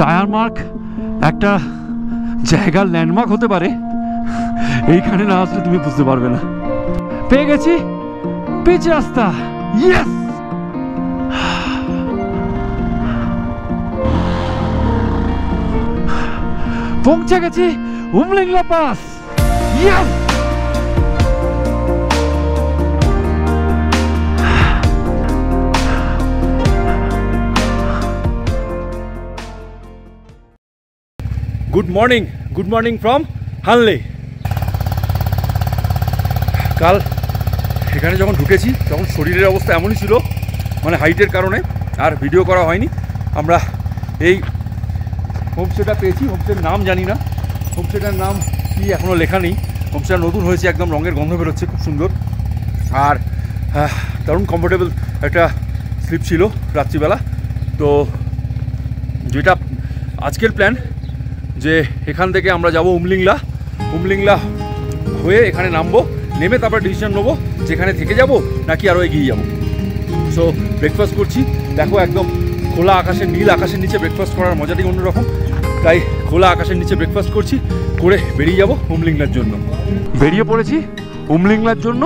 Tyre mark একটা জায়গার landmark হতে পারে, এইখানে না আসলে তুমি বুঝতে পারবে না। পেয়ে গেছি পিচ রাস্তা, ইয়েস। পৌঁছে গেছি Umlingla pass, yes. Good morning from Hanle. কাল এখানে যখন ঢুকেছি তখন শরীরের অবস্থা এমনই ছিল, মানে হাইটের কারণে আর ভিডিও করা হয়নি। আমরা এই হোমস্টেটা পেয়েছি, হোমস্টের নাম জানি না, হোমস্টেটার নাম কি এখনও লেখা নেই। হোমস্টেটা নতুন হয়েছে, একদম রঙের গন্ধ বেরোচ্ছে, খুব সুন্দর আর দারুণ কমফোর্টেবল একটা স্লিপ ছিল রাত্রিবেলা। তো যেটা আজকের প্ল্যান যে এখান থেকে আমরা যাব উমলিংলা হয়ে এখানে নামবো, নেমে তারপর ডিসিশন নেবো যেখানে থেকে যাব নাকি আরও এগিয়ে যাব। সো ব্রেকফাস্ট করছি, দেখো একদম খোলা আকাশের, নীল আকাশের নিচে ব্রেকফাস্ট করার মজাটাই অন্যরকম। তাই খোলা আকাশের নিচে ব্রেকফাস্ট করছি, করে বেরিয়ে যাব উমলিংলার জন্য। বেরিয়ে পড়েছি উমলিংলার জন্য,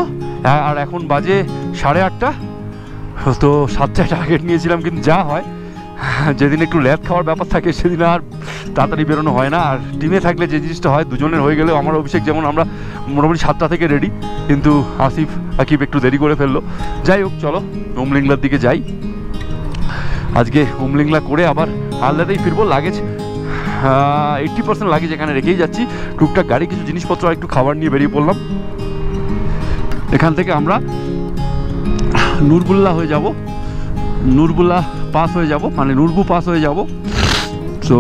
আর এখন বাজে 8:30। তো 7টায় টার্গেট নিয়েছিলাম, কিন্তু যা হয় যেদিন একটু ল্যাব খাওয়ার ব্যাপার থাকে সেদিন আর তাড়াতাড়ি বেরোনো হয় না। আর টিমে থাকলে যে জিনিসটা হয়, দুজনের হয়ে গেলেও আমার অভিষেক যেমন আমরা মোটামুটি 7টা থেকে রেডি, কিন্তু আসিফ আকিব একটু দেরি করে ফেললো। যাই হোক, চলো উমলিংলার দিকে যাই। আজকে উমলিংলা করে আবার আলাদাই ফিরবো। লাগেজ 80% লাগেজ এখানে রেখেই যাচ্ছি, টুকটাক গাড়ি কিছু জিনিসপত্র আর একটু খাবার নিয়ে বেরিয়ে পড়লাম। এখান থেকে আমরা নুরবুল্লাহ হয়ে যাব, নুরবুল্লাহ পাস হয়ে যাব, মানে নুরবু পাস হয়ে যাব। সো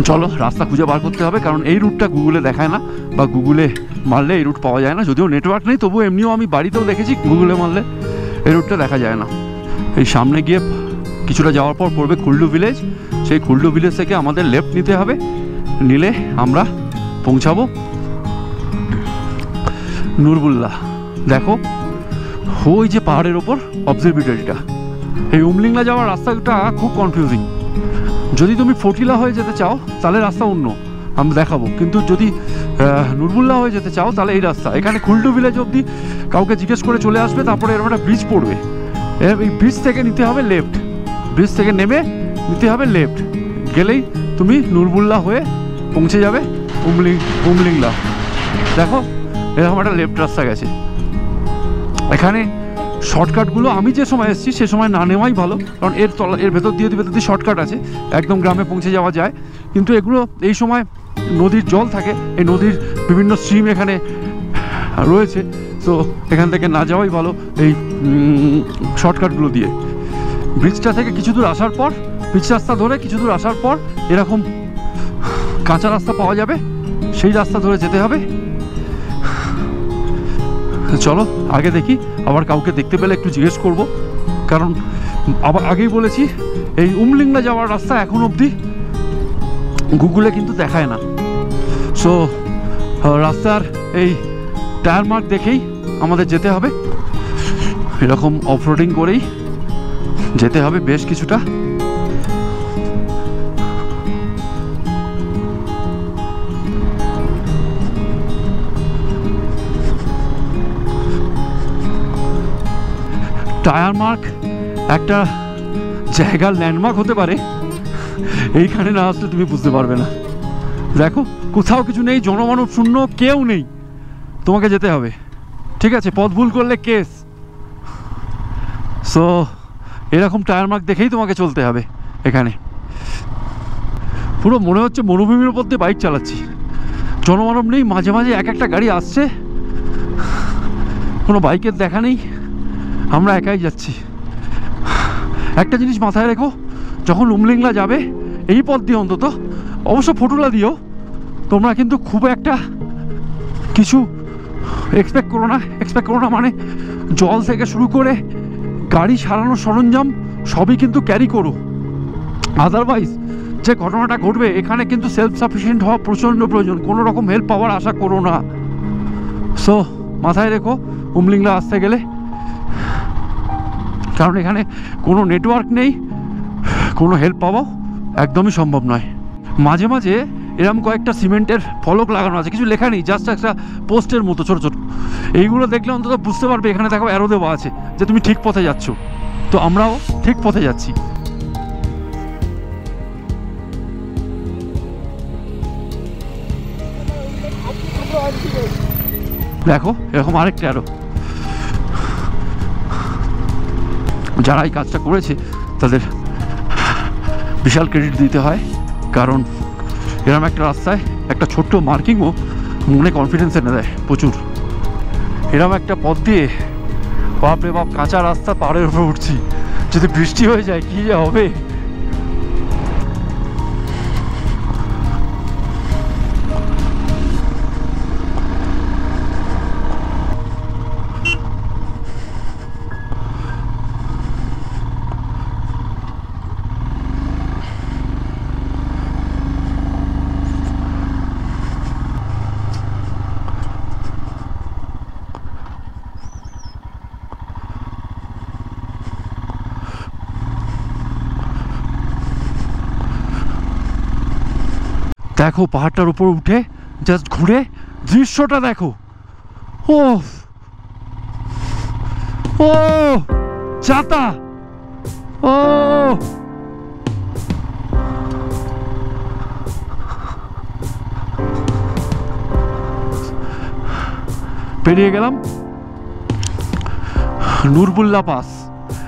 চলো রাস্তা খুঁজে বার করতে হবে, কারণ এই রুটটা গুগলে দেখায় না, বা গুগলে মারলে এই রুট পাওয়া যায় না। যদিও নেটওয়ার্ক নেই, তবুও এমনিও আমি বাড়িতেও দেখেছি গুগলে মারলে এই রুটটা দেখা যায় না। এই সামনে গিয়ে কিছুটা যাওয়ার পর পড়বে খুলডু ভিলেজ। সেই খুলডু ভিলেজ থেকে আমাদের লেফট নিতে হবে, নিলে আমরা পৌঁছাবো নুরবুল্লাহ। দেখো ওই যে পাহাড়ের ওপর অবজারভেটরিটা। এই উমলিংলা যাওয়ার রাস্তাটা খুব কনফিউজিং। যদি তুমি ফটিলা হয়ে যেতে চাও তাহলে রাস্তা অন্য, আমি দেখাবো। কিন্তু যদি নুরবুল্লাহ হয়ে যেতে চাও তাহলে এই রাস্তা। এখানে খুলডু ভিলেজ অবধি কাউকে জিজ্ঞেস করে চলে আসবে, তারপরে এরকম একটা ব্রিজ পড়বে, এই ব্রিজ থেকে নিতে হবে লেফট, ব্রিজ থেকে নেমে নিতে হবে লেফট, গেলেই তুমি নুরবুল্লাহ হয়ে পৌঁছে যাবে উমলিংলা। দেখো এরকম একটা লেফট রাস্তা গেছে। এখানে শর্টকাটগুলো আমি যে সময় এসেছি সে সময় না নেওয়াই ভালো, কারণ এর ভেতর দিয়ে শর্টকাট আছে, একদম গ্রামে পৌঁছে যাওয়া যায়। কিন্তু এগুলো এই সময় নদীর জল থাকে, এই নদীর বিভিন্ন স্ট্রিম এখানে রয়েছে। তো এখান থেকে না যাওয়াই ভালো এই শর্টকাটগুলো দিয়ে। ব্রিজটা থেকে কিছু দূর আসার পর, পিচ রাস্তা ধরে কিছু দূর আসার পর এরকম কাঁচা রাস্তা পাওয়া যাবে, সেই রাস্তা ধরে যেতে হবে। চলো আগে দেখি, আবার কাউকে দেখতে পেলে একটু জিজ্ঞেস করব, কারণ আবার আগেই বলেছি এই উমলিংলা যাওয়ার রাস্তা এখন অবধি গুগলে কিন্তু দেখায় না। সো রাস্তার এই টায়ার মার্ক দেখেই আমাদের যেতে হবে, এরকম অফরোডিং করেই যেতে হবে বেশ কিছুটা। টায়ার মার্ক একটা জায়গার ল্যান্ডমার্ক হতে পারে, এইখানে না আসলে তুমি বুঝতে পারবে না। দেখো কোথাও কিছু নেই, জনমানব শূন্য, কেউ নেই, তোমাকে যেতে হবে। ঠিক আছে, পথ ভুল করলে কেস। সো এরকম টায়ার মার্ক দেখেই তোমাকে চলতে হবে। এখানে পুরো মনে হচ্ছে মরুভূমির উপর দিয়ে বাইক চালাচ্ছি, জনমানব নেই, মাঝে মাঝে এক একটা গাড়ি আসছে, কোনো বাইকের দেখা নেই, আমরা একাই যাচ্ছি। একটা জিনিস মাথায় রেখো, যখন উমলিংলা যাবে এই পথ দিয়ে অন্তত, অবশ্য ফটুলা দিও, তোমরা কিন্তু খুব একটা কিছু এক্সপেক্ট করো না। মানে জল থেকে শুরু করে গাড়ি সারানোর সরঞ্জাম সবই কিন্তু ক্যারি করো, আদারওয়াইজ যে ঘটনাটা ঘটবে এখানে কিন্তু সেলফ সাফিসিয়েন্ট হওয়া প্রচণ্ড প্রয়োজন, কোনো রকম হেল্প পাওয়ার আশা করো না। সো মাথায় রেখো উমলিংলা আসতে গেলে, কারণ এখানে কোনো নেটওয়ার্ক নেই, কোনো হেল্প পাওয়াও একদমই সম্ভব নয়। মাঝে মাঝে এরকম কয়েকটা সিমেন্টের ফলক লাগানো আছে, কিছু লেখা নেই, জাস্ট একটা পোস্টের মতো ছোট ছোট। এইগুলো দেখলে অন্তত বুঝতে পারবে এখানে দেখো অ্যারো দেওয়া আছে যে তুমি ঠিক পথে যাচ্ছ। তো আমরাও ঠিক পথে যাচ্ছি। দেখো এরকম আরেকটা অ্যারো। যারা এই কাজটা করেছে তাদের বিশাল ক্রেডিট দিতে হয়, কারণ এরকম একটা রাস্তায় একটা ছোট্ট মার্কিংও মনে কনফিডেন্স এনে দেয় প্রচুর। এরকম একটা পথ দিয়ে বাপরে বাপ কাঁচা রাস্তা পাহাড়ের উপরে উঠছি, যদি বৃষ্টি হয়ে যায় কী যে হবে। দেখো পাহাড়টার উপর উঠে জাস্ট ঘুরে দৃশ্যটা দেখো। ও ও চাতা, ও পেরিয়ে গেলাম নুরবুল্লা পাস।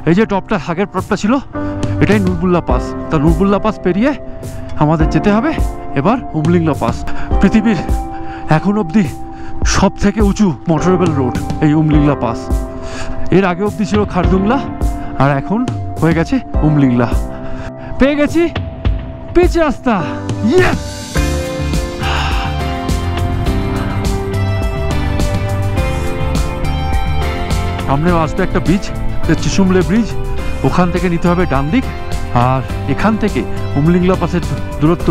এই যে টপটা আগের টপটা ছিল এটাই নুরবুল্লা পাস। তা নুরবুল্লা পাস পেরিয়ে আমাদের যেতে হবে এবার উমলিংলা পাস। পৃথিবীর এখন অবধি সব থেকে উঁচু মোটরেবল রোড এই উমলিংলা পাস। এর আগে অবধি ছিল খারদুংলা, আর এখন হয়ে গেছে উমলিংলা। পেয়ে গেছি পিচ রাস্তা। ইয়েস! সামনেও আসবে একটা ব্রিজ, চিসুমলে ব্রিজ। ওখান থেকে নিতে হবে ডান দিক, আর এখান থেকে উমলিংলা পাসের দূরত্ব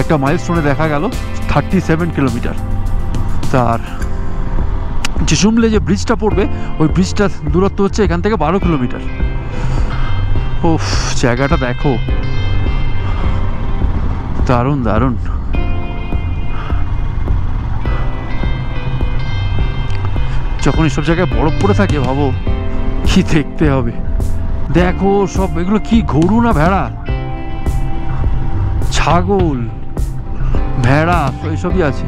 একটা মাইলস্টোনে দেখা গেল 37 কিলোমিটার। তার চিসুমলে যে ব্রিজটা পড়বে ওই ব্রিজটার দূরত্ব হচ্ছে এখান থেকে 12 কিলোমিটার। ওফ, জায়গাটা দেখো, দারুণ দারুণ। যখন এসব জায়গায় বরফ পড়ে থাকে ভাবো কি দেখতে হবে। দেখো সব এগুলো কি গরু না ভেড়া, ছাগল, ভেড়া এসবই আছে।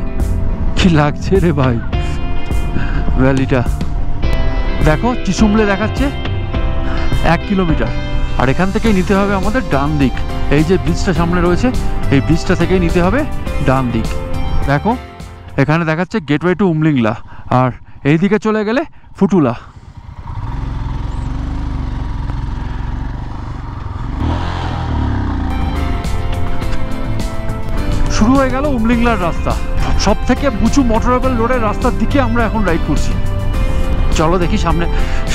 কি লাগছে রে ভাই ভ্যালিটা। দেখো চিসুমলে দেখাচ্ছে 1 কিলোমিটার, আর এখান থেকেই নিতে হবে আমাদের ডান দিক। এই যে ব্রিজটা সামনে রয়েছে এই ব্রিজটা থেকেই নিতে হবে ডান দিক। দেখো এখানে দেখাচ্ছে গেটওয়ে টু উমলিংলা, আর এই দিকে চলে গেলে ফুটুলা। শুরু হয়ে গেল উমলিংলার রাস্তা। সব থেকে উঁচু মোটরেবল রোডের রাস্তার দিকে আমরা এখন রাইড করছি। চলো দেখি সামনে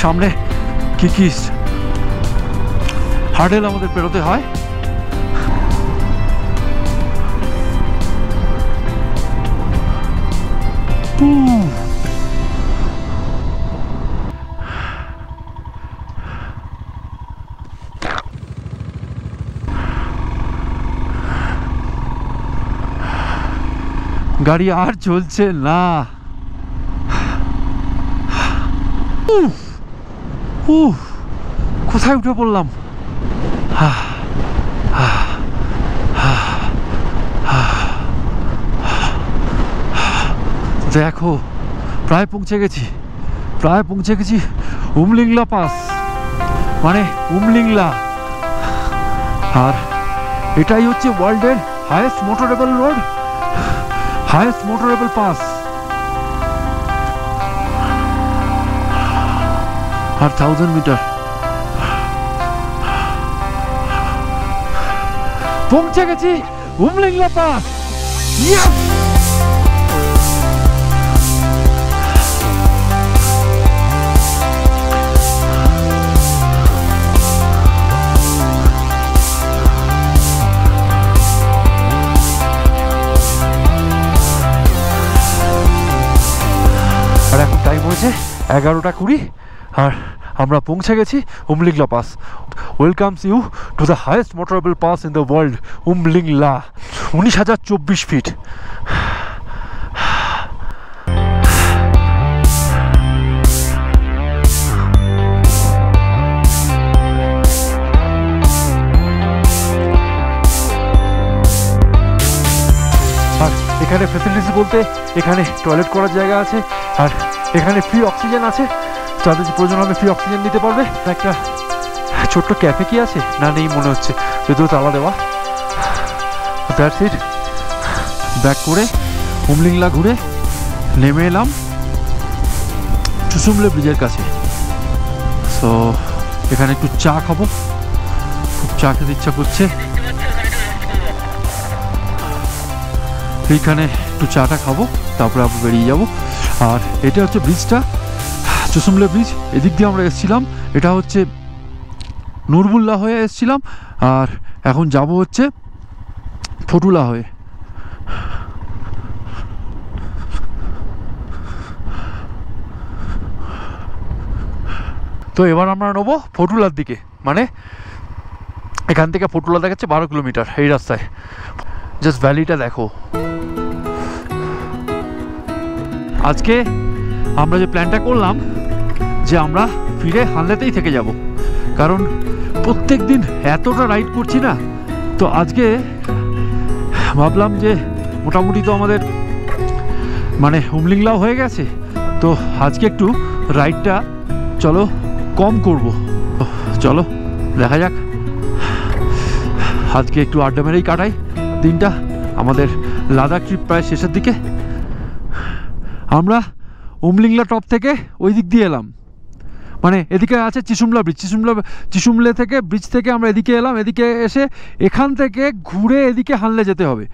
সামনে কি কি হার্ডেল আমাদের পেরোতে হয়। গাড়ি আর চলছে না। কোথায় উঠে পড়লাম। দেখো প্রায় পৌঁছে গেছি উমলিংলা পাস, মানে উমলিংলা। আর এটাই হচ্ছে ওয়ার্ল্ডের highest motorable road, highest motorable pass. আর 1000 মিটার পৌঁছে গেছি উমলিংলা পাস। ইয়েস! আর এখন টাইম হয়েছে 11টা 20, আর আমরা পৌঁছে গেছি Umlingla pass. Welcomes you to the highest motorable pass in the world, Umlingla. 19,024 feet. আর এখানে ফেসিলিটিস বলতে এখানে টয়লেট করার জায়গা আছে, আর এখানে ফ্রি অক্সিজেন আছে, যাদের যে প্রয়োজন হবে ফ্রি অক্সিজেন নিতে পারবে। একটা ছোট্ট ক্যাফে কি আছে না, নেই মনে হচ্ছে, যদিও তালা দেওয়া। That's it. ব্যাক করে উমলিংলা ঘুরে নেমে এলাম চুসুমলে ব্রিজের কাছে। সো এখানে একটু চা খাবো, খুব চা খেতে ইচ্ছা করছে। এইখানে একটু চাটা খাবো, তারপরে আমরা বেরিয়ে যাব। আর এটা হচ্ছে ব্রিজটা, চুসুমলে ব্রিজ। এদিক দিয়ে আমরা এসেছিলাম, এটা হচ্ছে নুরবুল্লাহ হয়ে এসেছিলাম, আর এখন যাব হচ্ছে ফটুলা হয়ে। তো এবার আমরা নেবো ফটুলার দিকে, মানে এখান থেকে ফটুলা দেখাচ্ছে 12 কিলোমিটার এই রাস্তায়। জাস্ট ভ্যালিটা দেখো। আজকে আমরা যে প্ল্যানটা করলাম যে আমরা ফিরে হানলেতেই থেকে যাব, কারণ প্রত্যেক দিন এতটা রাইড করছি না, তো আজকে ভাবলাম যে মোটামুটি তো আমাদের মানে উমলিংলাও হয়ে গেছে, তো আজকে একটু রাইডটা চলো কম করব। চলো দেখা যাক, আজকে একটু আড্ডা মেরেই কাটাই দিনটা। আমাদের লাদাখ ট্রিপ প্রায় শেষের দিকে। আমরা উমলিংলা টপ থেকে ওই দিক দিয়ে এলাম, মানে এদিকে আছে চিসুমলা ব্রিজ, চিসুমলে থেকে ব্রিজ থেকে আমরা এদিকে এলাম। এদিকে এসে এখান থেকে ঘুরে এদিকে হানলে যেতে হবে।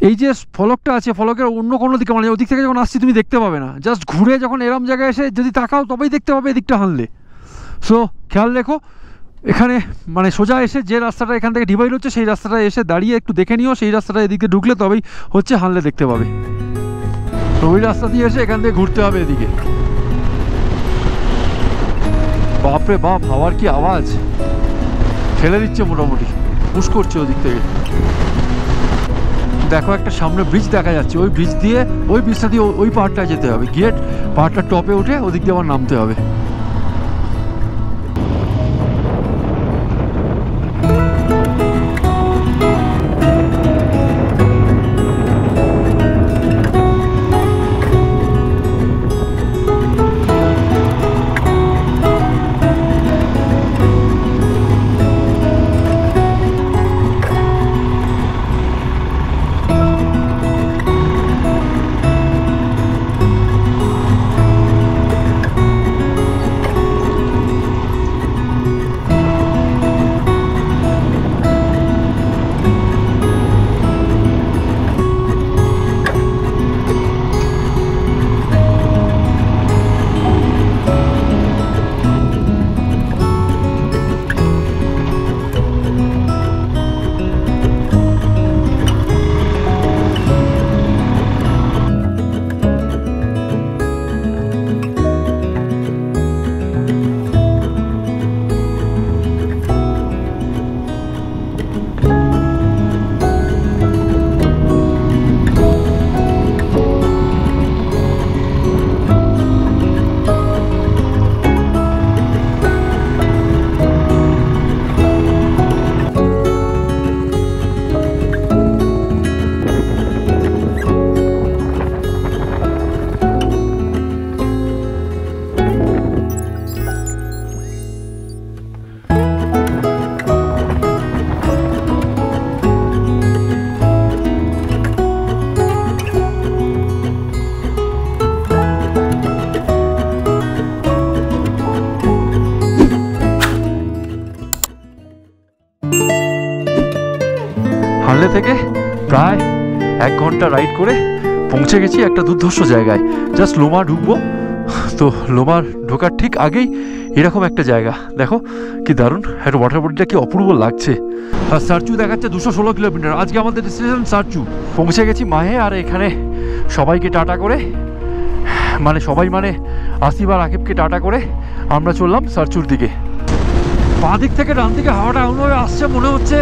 এই যে ফলকটা আছে, ফলকের অন্য কোনো দিকে, মানে ওদিক থেকে যখন আসছি তুমি দেখতে পাবে না, জাস্ট ঘুরে যখন এরম জায়গায় এসে যদি তাকাও তবেই দেখতে পাবে এদিকটা হানলে। সো খেয়াল রেখো, এখানে মানে সোজা এসে যে রাস্তাটা এখান থেকে ডিভাইড হচ্ছে সেই রাস্তাটা এসে দাঁড়িয়ে একটু দেখে নিও, সেই রাস্তাটা এদিকে ঢুকলে তবেই হচ্ছে হানলে দেখতে পাবে। তো ওই রাস্তা দিয়ে এসে এখান থেকে ঘুরতে হবে এদিকে। বাপরে বাপ, হাওয়ার কি আওয়াজ, ঠেলে দিচ্ছে মোটামুটি, পুশ করছে ওদিক থেকে। দেখো একটা সামনে ব্রিজ দেখা যাচ্ছে, ওই ব্রিজটা দিয়ে ওই পাহাড়টায় যেতে হবে, গিয়ে পাহাড়টার টপে উঠে ওদিক দিয়ে আবার নামতে হবে। হানলে থেকে প্রায় 1 ঘন্টা রাইড করে পৌঁছে গেছি একটা দুর্ধর্ষ জায়গায়। জাস্ট লোমা ঢুকবো, তো লোমার ঢোকার ঠিক আগেই এরকম একটা জায়গা দেখো কি দারুণ, একটা ওয়াটার বডিটা কি অপূর্ব লাগছে। আর সারচু দেখাচ্ছে 216 কিলোমিটার। আজকে আমাদের ডেস্টিনেশন সারচু। পৌঁছে গেছি মাহে, আর এখানে সবাইকে টাটা করে মানে সবাই মানে আসিফ আর আকিবকে টাটা করে আমরা চললাম সারচুর দিকে। বাঁ দিক থেকে ডান দিকে হাওয়াটা এমনভাবে আসছে মনে হচ্ছে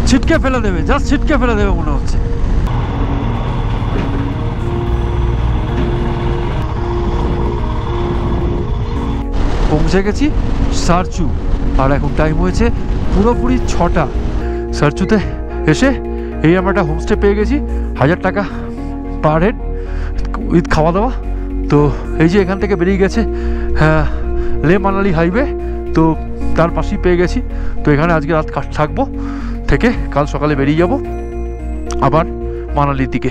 ছিটকে ফেলে দেবে, জাস্ট ছিটকে ফেলে দেবে মনে হচ্ছে। পৌঁছে গেছি সারচু, আর এখন টাইম হয়েছে পুরোপুরি 6টা। সারচুতে এসে এই আমরা একটা হোমস্টে পেয়ে গেছি, 1000 টাকা পার হেড উইথ খাওয়া দাওয়া। তো এই যে এখান থেকে বেরিয়ে গেছে লে মানালি হাইওয়ে, তো তার পাশেই পেয়ে গেছি। তো এখানে আজকে রাত থাকবো, থেকে কাল সকালে বেরিয়ে যাব আবার মানালির দিকে।